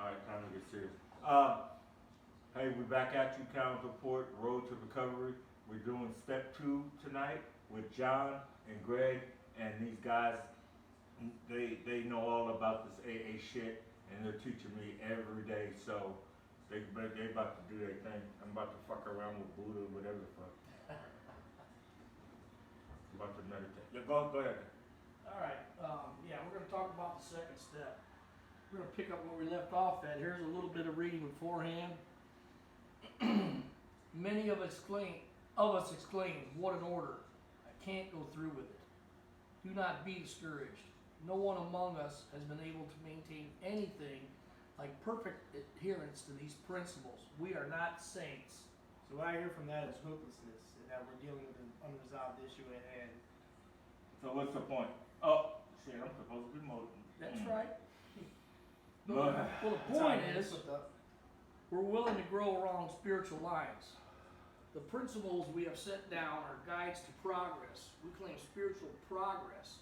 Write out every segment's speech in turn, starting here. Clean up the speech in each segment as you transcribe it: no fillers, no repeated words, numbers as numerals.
Alright, time to get serious. Hey, we're back at you, Council Report, Road to Recovery. We're doing step 2 tonight with John and Greg, and these guys, they know all about this AA shit, and they're teaching me every day, so they about to do their thing. I'm about to fuck around with Buddha, whatever the fuck. I'm about to meditate. Yeah, go ahead. All right, yeah, we're going to talk about the second step. We're going to pick up where we left off at. Here's a little bit of reading beforehand. Many of us exclaim, what an order. I can't go through with it. Do not be discouraged. No one among us has been able to maintain anything like perfect adherence to these principles. We are not saints. So what I hear from that is hopelessness, and that we're dealing with an unresolved issue at hand. So what's the point? Oh, shit, I'm supposed to be motivated. That's right. Well, Well, the point is, we're willing to grow along spiritual lines. The principles we have set down are guides to progress. We claim spiritual progress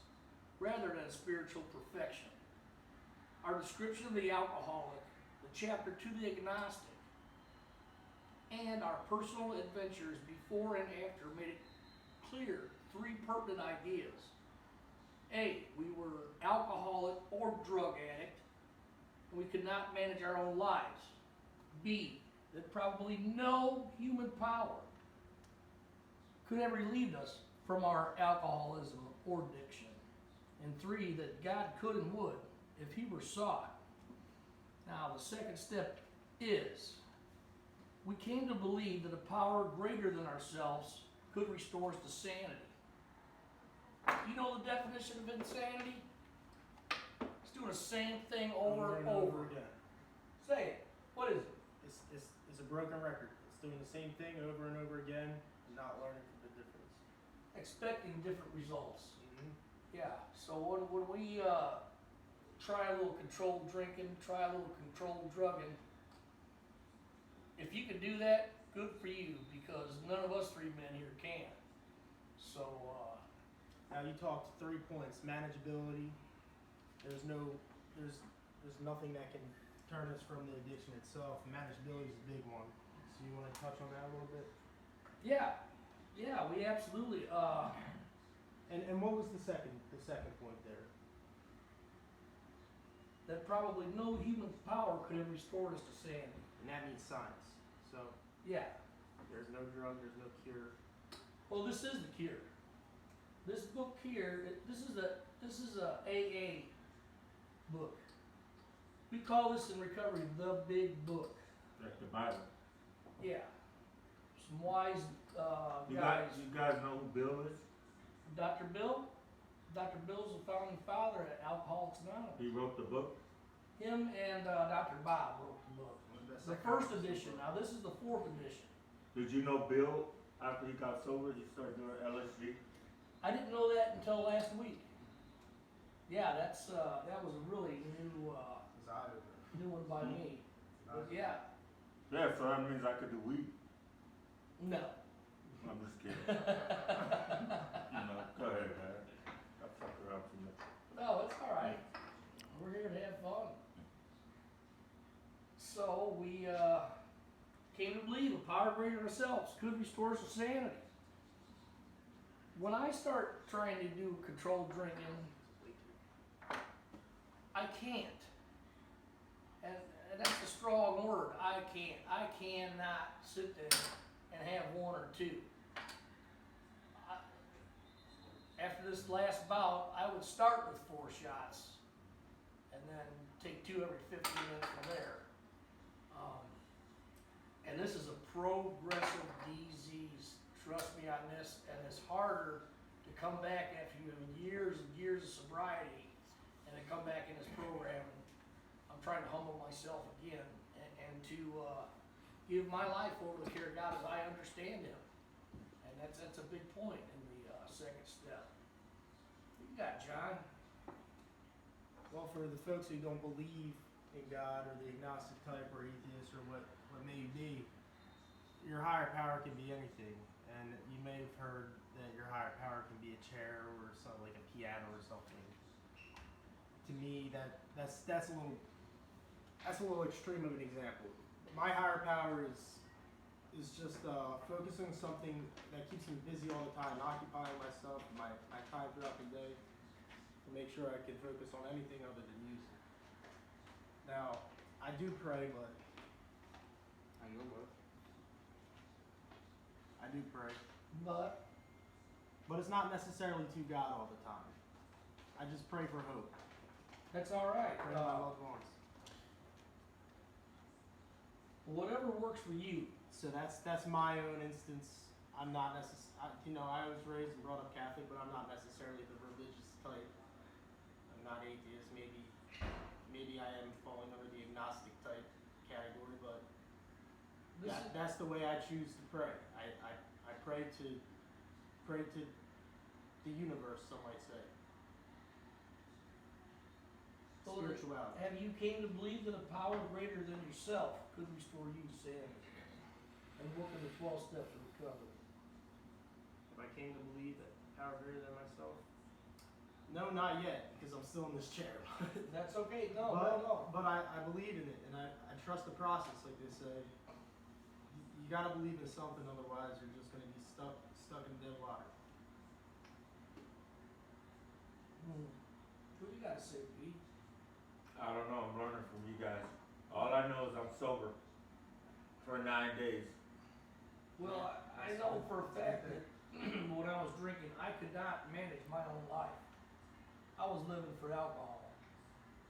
rather than spiritual perfection. Our description of the alcoholic, the chapter to the agnostic, and our personal adventures before and after made it clear 3 pertinent ideas. A, we were alcoholic or drug addict, and we could not manage our own lives. B, that probably no human power could have relieved us from our alcoholism or addiction. And 3, that God could and would if he were sought. Now, the second step is we came to believe that a power greater than ourselves could restore us to sanity. You know the definition of insanity? It's doing the same thing over and over. again. Say it. What is it? It's a broken record. It's doing the same thing over and over again and not learning the difference. Expecting different results. Mm-hmm. Yeah. So when we try a little controlled drinking, try a little controlled drugging, if you can do that, good for you, because none of us 3 men here can. So, Now you talked 3 points: manageability. There's nothing that can turn us from the addiction itself. Manageability is a big one. So you want to touch on that a little bit? yeah, we absolutely. And what was the second point there? That probably no human power could have restored us to sanity. And that means science. So Yeah. there's no drug, there's no cure. Well, this is the cure. This book here, this is a AA book. We call this in recovery the big book. Like the Bible. Yeah. Some wise You guys. guys know who Bill is? Dr. Bill? Dr. Bill's the founding father at Alcoholics Anonymous. He wrote the book. Him and Dr. Bob wrote the book. The first edition. Now this is the 4th edition. Did you know Bill, after he got sober, he started doing LSD? I didn't know that until last week. Yeah, that was a really new one by me. But yeah, Yeah, so that means I could do weed. no. I'm just kidding. Go ahead, man. I fuck around too much. No, it's all right. We're here to have fun. So we came to believe a power greater than ourselves could restore us to sanity. When I start trying to do controlled drinking, I can't. And that's a strong word. I can't. I cannot sit there and have 1 or 2. After this last bout, I would start with 4 shots and then take 2 every 15 minutes from there. And this is a progressive disease. Trust me on this. And it's harder to come back after you have years and years of sobriety and to come back in this program. And I'm trying to humble myself again and to give my life over to the care of God as I understand Him. And that's a big point in the second step. What you got, John? Well, for the folks who don't believe in God or the agnostic type or atheist or what may you be, your higher power can be anything. And you may have heard that your higher power can be a chair or something like a piano or something. To me, that's a little that's a little extreme of an example. My higher power is just focusing on something that keeps me busy all the time, occupying myself, my time throughout the day, to make sure I can focus on anything other than music. Now, I do pray, but I know what. I do pray, But but it's not necessarily to God all the time. I just pray for hope. that's all right. Pray for my loved ones. Whatever works for you. So that's my own instance. I'm not I was raised and brought up Catholic, but I'm not necessarily the religious type. I'm not atheist. Maybe I am falling under the agnostic type category, but that's the way I choose to pray. I pray to the universe, some might say. So Spirituality. have you came to believe that a power greater than yourself could restore you to sanity and work in the 12 steps of recovery? If I came to believe that power greater than myself? No, not yet, because I'm still in this chair. That's okay. No, But I believe in it, and I trust the process, like they say. You gotta believe in something, otherwise you're just gonna be stuck in dead water. What do you got to say, Pete? I don't know, I'm learning from you guys. All I know is I'm sober for 9 days. Well, I know for a fact that when I was drinking, I could not manage my own life. I was living for alcohol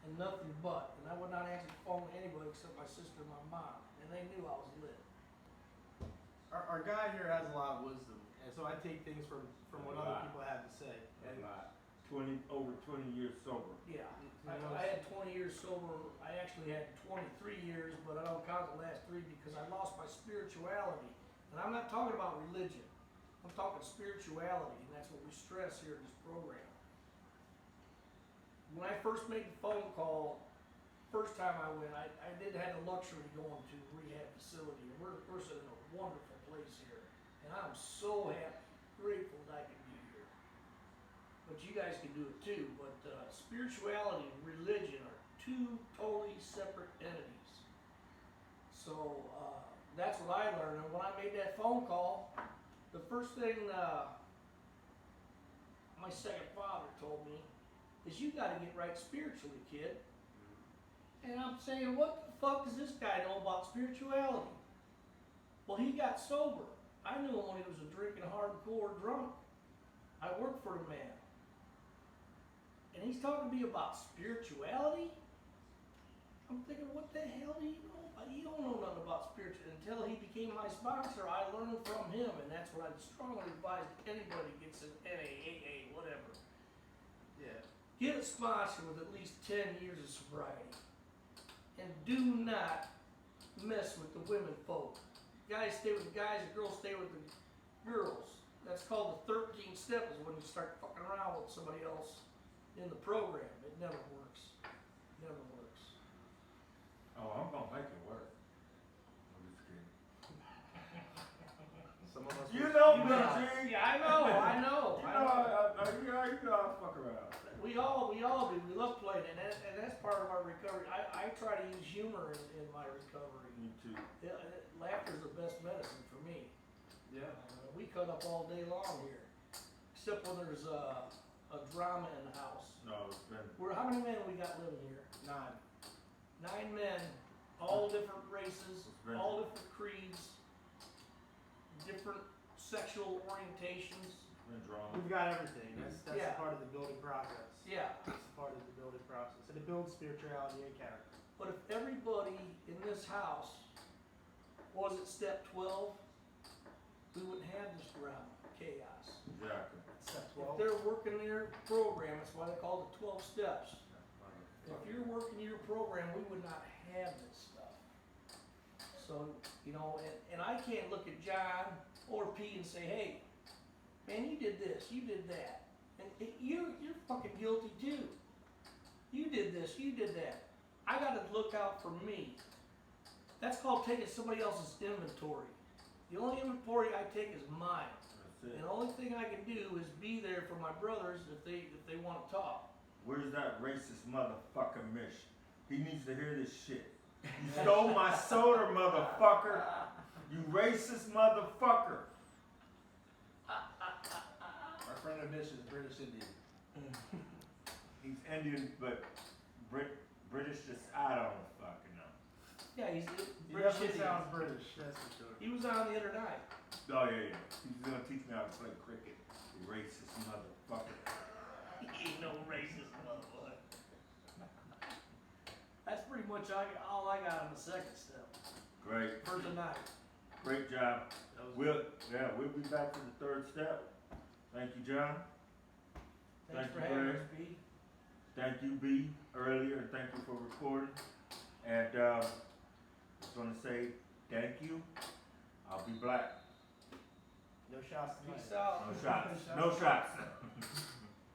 and nothing but, and I would not answer the phone to anybody except my sister and my mom, and they knew I was lit. Our guy here has a lot of wisdom, and so I take things from what other people have to say. A lot. Over 20 years sober. Yeah, I had 20 years sober. I actually had 23 years, but I don't count the last 3 because I lost my spirituality. And I'm not talking about religion. I'm talking spirituality, and that's what we stress here in this program. When I first made the phone call, first time I went, I did have the luxury going to a rehab facility, and we're in a wonderful place here. And I'm so happy, grateful that I can be here. But you guys can do it too. But spirituality and religion are 2 totally separate entities. So that's what I learned. And when I made that phone call, the first thing my second father told me is, you got to get right spiritually, kid. And I'm saying, what the fuck does this guy know about spirituality? Well, he got sober. I knew him when he was a drinking hardcore drunk. I worked for the man. And he's talking to me about spirituality? I'm thinking, what the hell do you know about? You don't know nothing about spirituality. Until he became my sponsor, I learned from him, and that's what I strongly advise anybody who gets an NAAA, whatever. Yeah. Get a sponsor with at least 10 years of sobriety. And do not mess with the women folk. Guys stay with the guys, the girls stay with the girls. That's called the 13th step, is when you start fucking around with somebody else in the program. It never works. Never works. Oh, I'm gonna make it work. I'm just kidding. Some of us. You know me, Yeah, G. I know. You know I fuck around. We all do. We love playing, and that's part of our recovery. I try to use humor in my recovery. Me too. Yeah, laughter's the best medicine for me. Yeah. We cut up all day long here, except when there's a drama in the house. No, it's been. How many men we got living here? 9 men, all different races, all different creeds, different sexual orientations. Been drawn. We've got everything. That's Yeah. part of the building process. Yeah, That's part of the building process. And it builds spirituality and character. but if everybody in this house was at step 12, we wouldn't have this drama, chaos. Exactly. Step If 12. they're working their program, that's why they call it 12 steps. If you're working your program, we would not have this stuff. So, and I can't look at John or P and say, hey, man, you did this, you did that. And you're fucking guilty too. You did this, you did that. I gotta look out for me. That's called taking somebody else's inventory. The only inventory I take is mine. That's it. And the only thing I can do is be there for my brothers if they want to talk. Where's that racist motherfucker Mish? He needs to hear this shit. You stole my soda, motherfucker. You racist motherfucker. Our friend of this is British Indian. He's Indian, but British just, I don't fucking know. Yeah, he's He British definitely Indian. sounds British, that's for sure. He was on the other night. Oh, yeah. He's gonna teach me how to play cricket. You racist motherfucker. He ain't no racist motherfucker. That's pretty much all I got on the second step Great. for tonight. Great job. That was We'll be back for the third step. Thank you, John. Thanks Thank for you, having Greg. us, Pete. Thank you, B, earlier, and thank you for recording. And just want to say thank you. I'll be black. no shots tonight. Peace out. No shots. No shots.